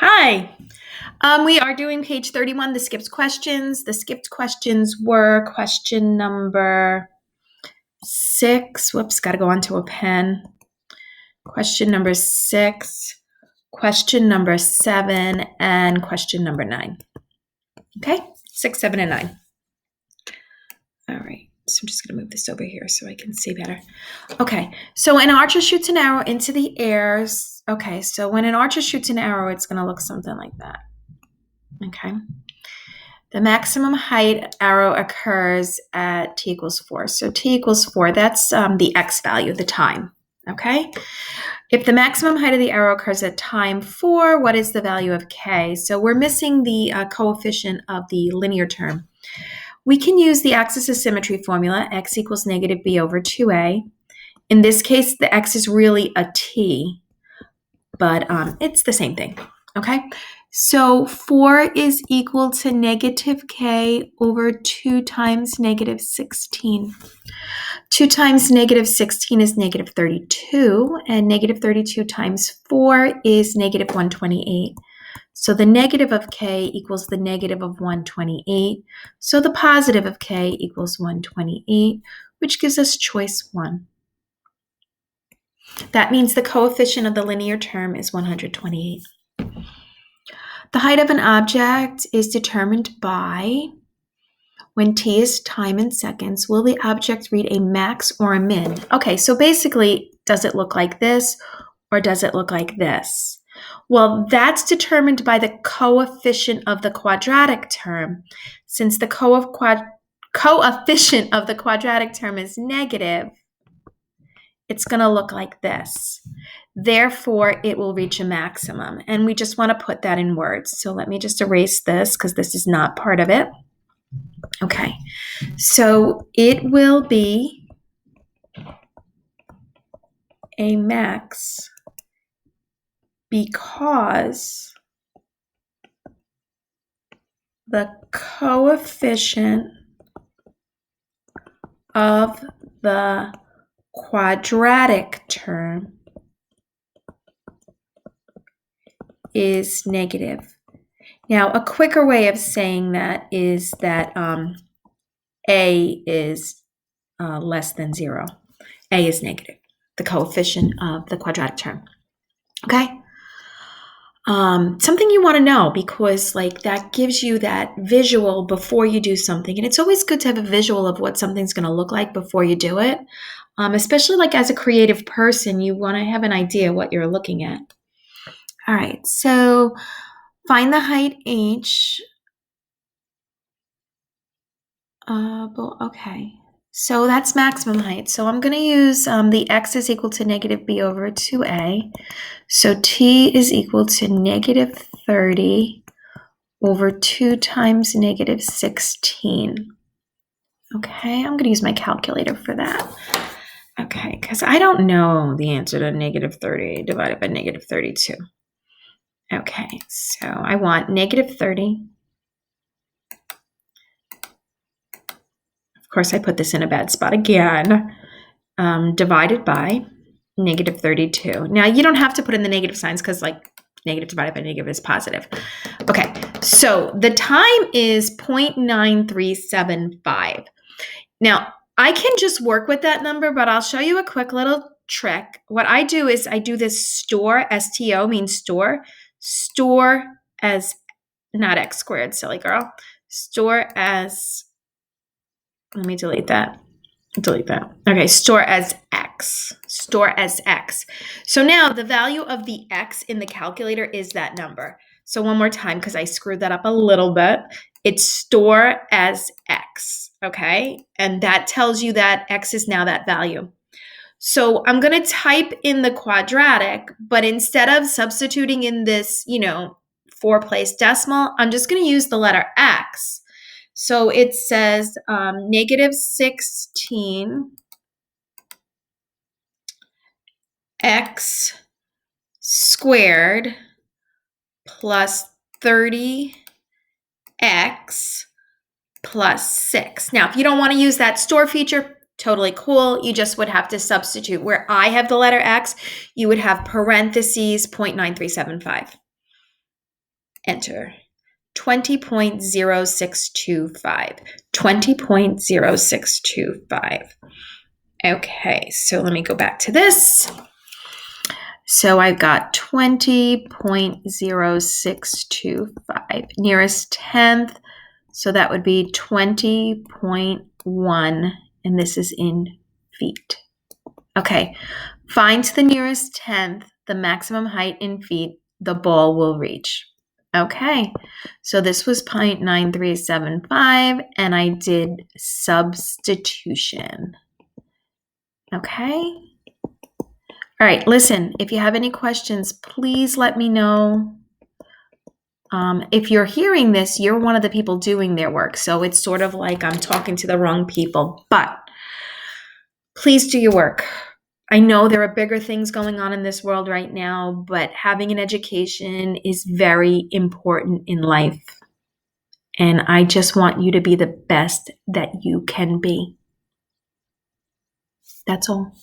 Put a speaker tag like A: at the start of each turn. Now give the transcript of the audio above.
A: Hi. We are doing page 31, the skipped questions. The skipped questions were question number 6. Whoops, got to go onto a pen. Question number 6, question number 7, and question number 9. Okay, 6, 7, and 9. All right, so I'm just going to move this over here so I can see better. Okay, so an archer shoots an arrow into the air. Okay, so when an archer shoots an arrow, it's going to look something like that. Okay. The maximum height arrow occurs at t equals 4. So t equals 4, that's the x value, the time. Okay. If the maximum height of the arrow occurs at time 4, what is the value of k? So we're missing the coefficient of the linear term. We can use the axis of symmetry formula, x equals negative b over 2a. In this case, the x is really a t, but it's the same thing. Okay. So 4 is equal to negative k over 2 times negative 16. 2 times negative 16 is negative 32, and negative 32 times 4 is negative 128. So the negative of k equals the negative of 128. So the positive of k equals 128, which gives us choice 1. That means the coefficient of the linear term is 128. The height of an object is determined by, when t is time in seconds, will the object read a max or a min? Okay, so basically, does it look like this or does it look like this? Well, that's determined by the coefficient of the quadratic term. Since the coefficient of the quadratic term is negative, it's going to look like this. Therefore, it will reach a maximum. And we just want to put that in words. So let me just erase this because this is not part of it. Okay, so it will be a max because the coefficient of the quadratic term is negative. Now, a quicker way of saying that is that a is less than 0. A is negative, the coefficient of the quadratic term. Okay? Something you want to know because that gives you that visual before you do something. And it's always good to have a visual of what something's going to look like before you do it. Especially as a creative person, you want to have an idea what you're looking at. All right, so find the height h. Okay, so that's maximum height. So I'm going to use the x is equal to negative b over 2a. So t is equal to negative 30 over 2 times negative 16. Okay, I'm going to use my calculator for that. Okay, because I don't know the answer to negative 30 divided by negative 32. Okay, so I want negative 30. Of course, I put this in a bad spot again. Divided by negative 32. Now, you don't have to put in the negative signs because negative divided by negative is positive. Okay, so the time is 0.9375. Now, I can just work with that number, but I'll show you a quick little trick. What I do is I do this store, STO means store as, not x squared, silly girl. Store as, let me delete that. Okay, store as x. So now the value of the x in the calculator is that number. So one more time, because I screwed that up a little bit. It's store as x, okay? And that tells you that x is now that value. So I'm going to type in the quadratic, but instead of substituting in this, 4-place decimal, I'm just going to use the letter x. So it says negative 16 x squared plus 30x plus 6. Now, if you don't want to use that store feature, totally cool. You just would have to substitute. Where I have the letter x, you would have parentheses 0.9375. enter. 20.0625. 20.0625. Okay, so let me go back to this. So I've got 20.0625. Nearest tenth, so that would be 20.1, and this is in feet. Okay, find the nearest tenth, the maximum height in feet the ball will reach. Okay, so this was 0.9375, and I did substitution. Okay. All right, listen, if you have any questions, please let me know. If you're hearing this, you're one of the people doing their work. So it's sort of like I'm talking to the wrong people, but please do your work. I know there are bigger things going on in this world right now, but having an education is very important in life. And I just want you to be the best that you can be. That's all.